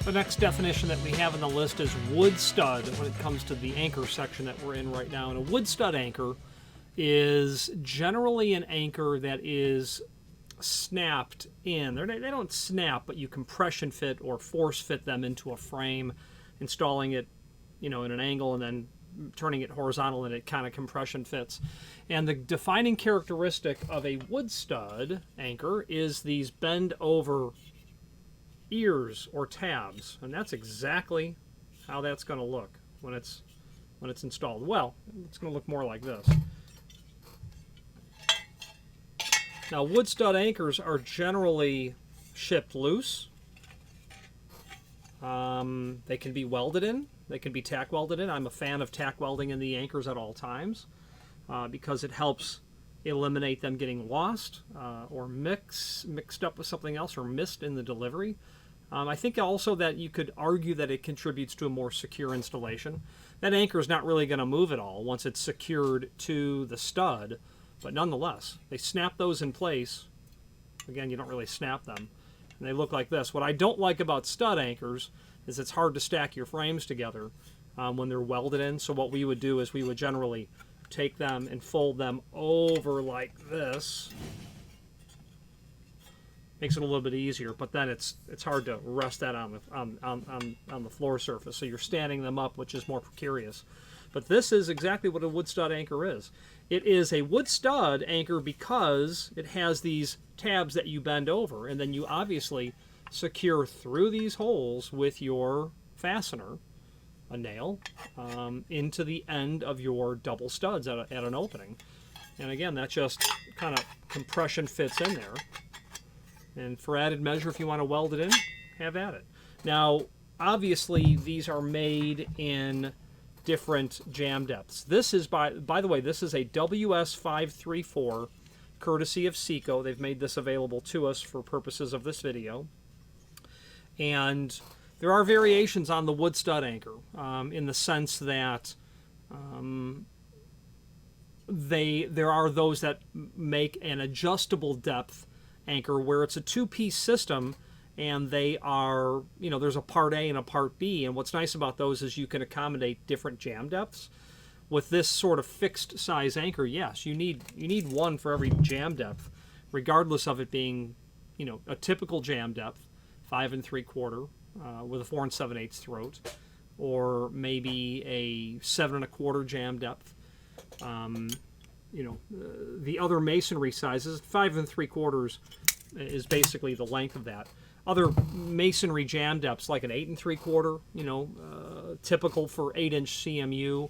The next definition that we have in the list is wood stud when it comes to the anchor section that we're in right now. And a wood stud anchor is generally an anchor that is snapped in. They don't snap, but you compression fit or force fit them into a frame, installing it, in an angle and then turning it horizontal, and it kind of compression fits. And the defining characteristic of a wood stud anchor is these bend over ears or tabs, and that's exactly how that's going to look when it's installed. Well, it's going to look more like this. Now, wood stud anchors are generally shipped loose. They can be welded in. They can be tack welded in. I'm a fan of tack welding in the anchors at all times because it helps eliminate them getting lost or mixed up with something else or missed in the delivery. I think also that you could argue that it contributes to a more secure installation. That anchor is not really going to move at all once it's secured to the stud, but nonetheless, they snap those in place. Again, you don't really snap them, and they look like this. What I don't like about stud anchors is it's hard to stack your frames together when they're welded in. So what we would do is we would generally take them and fold them over like this. Makes it a little bit easier, but then it's hard to rest that on the floor surface. So you're standing them up, which is more precarious. But this is exactly what a wood stud anchor is. It is a wood stud anchor because it has these tabs that you bend over, and then you obviously secure through these holes with your fastener, a nail, into the end of your double studs at an opening. And again, that just kind of compression fits in there. And for added measure, if you want to weld it in, have at it. Now, obviously, these are made in different jam depths. This is, by the way, this is a WS534, courtesy of Seco. They've made this available to us for purposes of this video. And there are variations on the wood stud anchor in the sense that there are those that make an adjustable depth anchor where it's a two-piece system, and they are, there's a part A and a part B, and what's nice about those is you can accommodate different jam depths. With this sort of fixed size anchor, yes, you need one for every jam depth, regardless of it being, a typical jam depth, 5 3/4 with a 4 7/8 throat, or maybe a 7 1/4 jam depth. The other masonry sizes, 5 3/4 is basically the length of that. Other masonry jam depths, like an 8 3/4, typical for 8-inch CMU.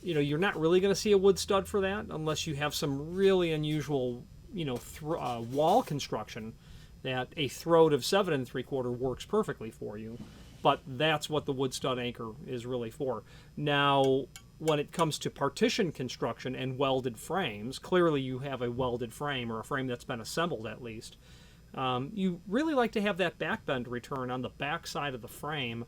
You're not really going to see a wood stud for that unless you have some really unusual, wall construction that a throat of 7 3/4 works perfectly for you. But that's what the wood stud anchor is really for. Now, when it comes to partition construction and welded frames, clearly you have a welded frame or a frame that's been assembled at least. You really like to have that back bend return on the back side of the frame.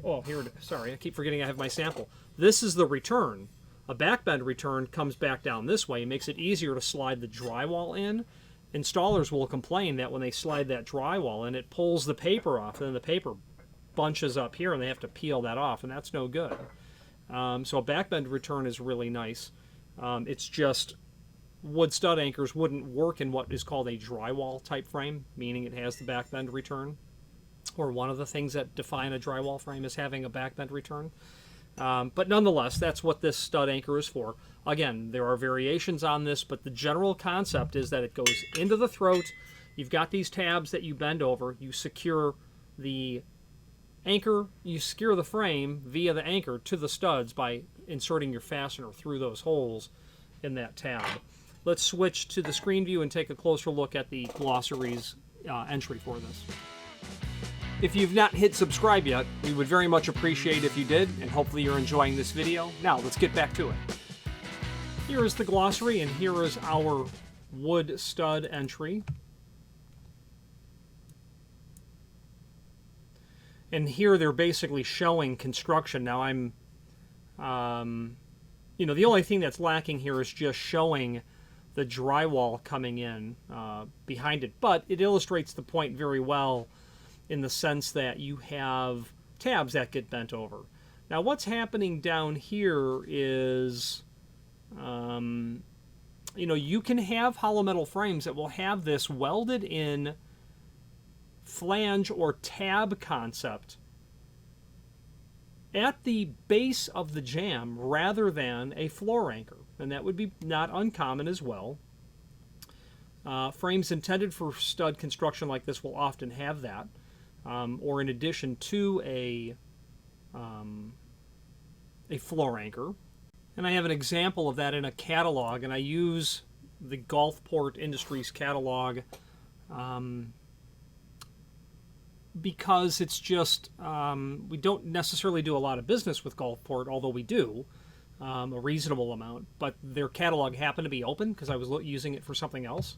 Oh, here it is. Sorry, I keep forgetting I have my sample. This is the return. A back bend return comes back down this way. It makes it easier to slide the drywall in. Installers will complain that when they slide that drywall in, it pulls the paper off, and then the paper bunches up here, and they have to peel that off, and that's no good. So a back bend return is really nice. It's just wood stud anchors wouldn't work in what is called a drywall type frame, meaning it has the back bend return. Or one of the things that define a drywall frame is having a back bend return. But nonetheless, that's what this stud anchor is for. Again, there are variations on this, but the general concept is that it goes into the throat. You've got these tabs that you bend over. You secure the anchor, you secure the frame via the anchor to the studs by inserting your fastener through those holes in that tab. Let's switch to the screen view and take a closer look at the Glossary's entry for this. If you've not hit subscribe yet, we would very much appreciate if you did, and hopefully you're enjoying this video. Now, let's get back to it. Here is the Glossary, and here is our wood stud entry. And here they're basically showing construction. Now the only thing that's lacking here is just showing the drywall coming in behind it. But it illustrates the point very well in the sense that you have tabs that get bent over. Now what's happening down here is, you can have hollow metal frames that will have this welded in flange or tab concept at the base of the jamb rather than a floor anchor. And that would be not uncommon as well. Frames intended for stud construction like this will often have that, or in addition to a floor anchor. And I have an example of that in a catalog, and I use the Gulfport Industries catalog because it's just, we don't necessarily do a lot of business with Gulfport, although we do a reasonable amount, but their catalog happened to be open because I was using it for something else.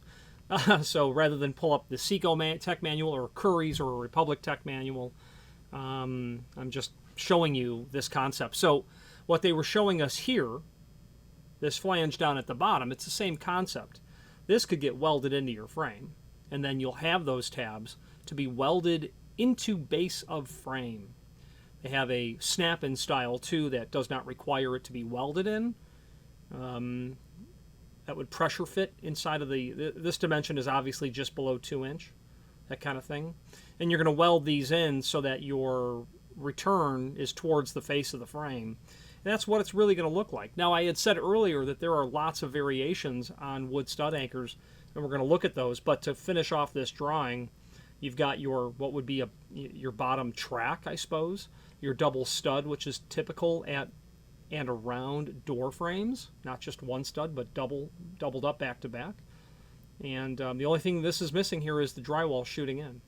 So rather than pull up the Seco Tech Manual or Curry's or a Republic Tech Manual, I'm just showing you this concept. So what they were showing us here, this flange down at the bottom, it's the same concept. This could get welded into your frame, and then you'll have those tabs to be welded into base of frame. They have a snap-in style too that does not require it to be welded in. That would pressure fit inside of this dimension is obviously just below 2 inch, that kind of thing. And you're going to weld these in so that your return is towards the face of the frame. And that's what it's really going to look like. Now, I had said earlier that there are lots of variations on wood stud anchors, and we're going to look at those. But to finish off this drawing, you've got your, what would be your bottom track, I suppose, your double stud, which is typical at and around door frames, not just one stud, but doubled up back to back. And the only thing this is missing here is the drywall shooting in.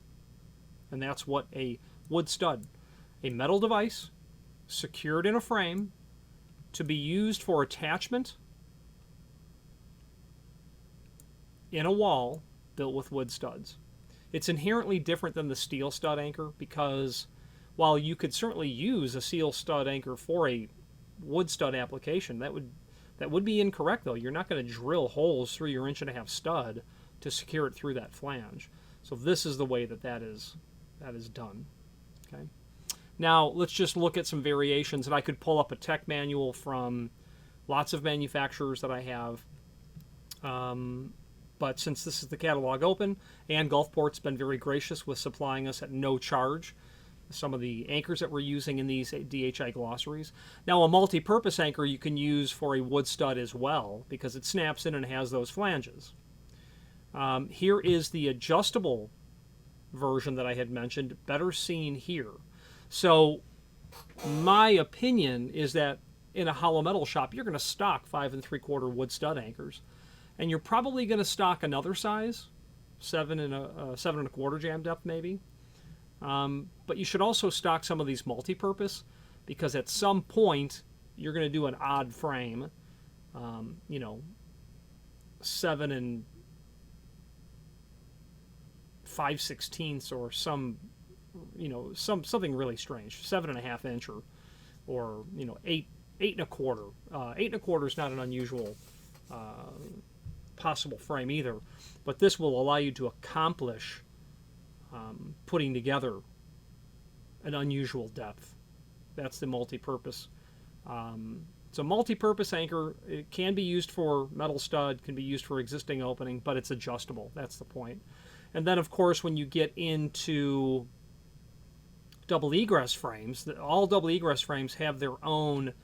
And that's what a wood stud, a metal device secured in a frame to be used for attachment in a wall built with wood studs. It's inherently different than the steel stud anchor because while you could certainly use a steel stud anchor for a wood stud application, that would be incorrect though. You're not going to drill holes through your 1.5-inch stud to secure it through that flange. So this is the way that is done. Okay. Now let's just look at some variations, and I could pull up a tech manual from lots of manufacturers that I have. But since this is the catalog open, and Gulfport's been very gracious with supplying us at no charge some of the anchors that we're using in these DHI glossaries. Now, a multi-purpose anchor you can use for a wood stud as well because it snaps in and has those flanges. Here is the adjustable version that I had mentioned, better seen here. So my opinion is that in a hollow metal shop, you're going to stock 5 3/4 wood stud anchors, and you're probably going to stock another size, 7 1/4 jam depth maybe. But you should also stock some of these multi-purpose because at some point you're going to do an odd frame, 7 5/16 or something really strange, 7.5 inch or 8 1/4. 8 1/4 is not an unusual possible frame either, but this will allow you to accomplish putting together an unusual depth. That's the multi-purpose. So multi-purpose anchor, it can be used for metal stud, can be used for existing opening, but it's adjustable. That's the point. And then, of course, when you get into double egress frames, all double egress frames have their own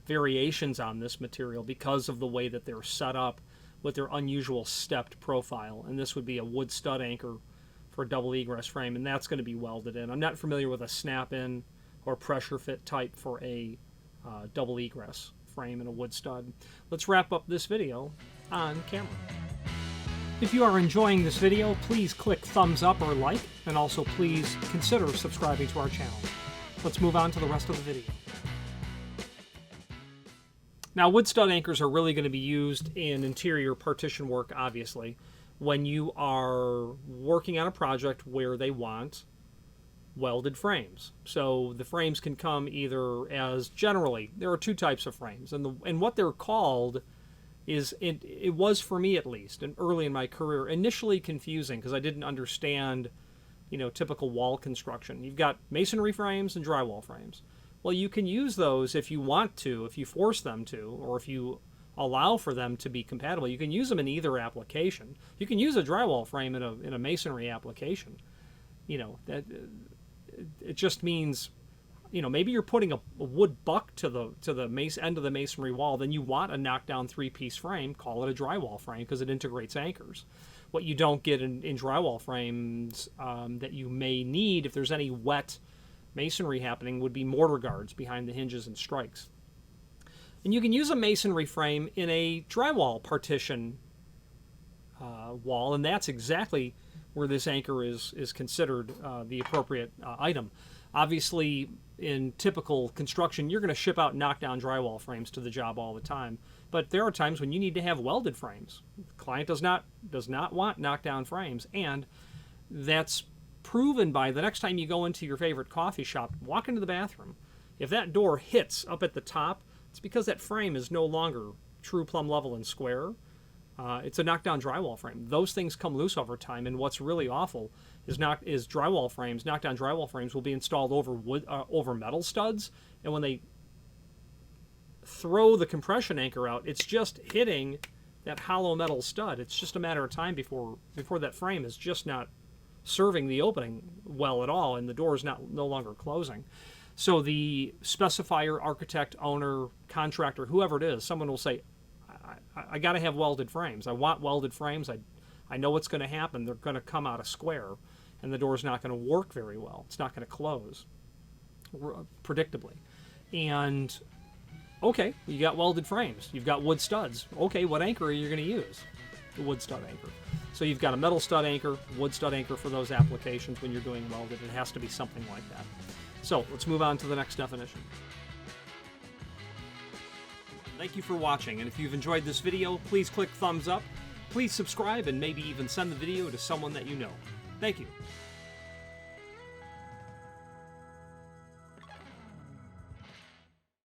variations on this material because of the way that they're set up with their unusual stepped profile. And this would be a wood stud anchor for a double egress frame, and that's going to be welded in. I'm not familiar with a snap-in or pressure fit type for a double egress frame and a wood stud. Let's wrap up this video on camera. If you are enjoying this video, please click thumbs up or like, and also please consider subscribing to our channel. Let's move on to the rest of the video. Now, wood stud anchors are really going to be used in interior partition work, obviously, when you are working on a project where they want welded frames. So the frames can come either as, generally, there are two types of frames, and what they're called is, it was for me at least, and early in my career, initially confusing because I didn't understand typical wall construction. You've got masonry frames and drywall frames. Well, you can use those if you want to, if you force them to, or if you allow for them to be compatible. You can use them in either application. You can use a drywall frame in a masonry application. That it just means, maybe you're putting a wood buck to the end of the masonry wall. Then you want a knockdown 3-piece frame. Call it a drywall frame because it integrates anchors. What you don't get in drywall frames that you may need if there's any wet masonry happening would be mortar guards behind the hinges and strikes. And you can use a masonry frame in a drywall partition wall, and that's exactly where this anchor is considered the appropriate item. Obviously, in typical construction, you're going to ship out knockdown drywall frames to the job all the time, but there are times when you need to have welded frames. The client does not want knockdown frames, and that's proven by the next time you go into your favorite coffee shop, walk into the bathroom. If that door hits up at the top, it's because that frame is no longer true plumb level and square. It's a knockdown drywall frame. Those things come loose over time, and what's really awful is drywall frames. Knockdown drywall frames will be installed over metal studs, and when they throw the compression anchor out, it's just hitting that hollow metal stud. It's just a matter of time before that frame is just not serving the opening well at all, and the door is no longer closing. So the specifier, architect, owner, contractor, whoever it is, someone will say, I got to have welded frames. I want welded frames. I know what's going to happen. They're going to come out a square, and the door's not going to work very well. It's not going to close predictably. And okay, you got welded frames. You've got wood studs. Okay, what anchor are you going to use? The wood stud anchor. So you've got a metal stud anchor, wood stud anchor for those applications when you're doing welded. It has to be something like that. So let's move on to the next definition. Thank you for watching, and if you've enjoyed this video, please click thumbs up, please subscribe, and maybe even send the video to someone that you know. Thank you.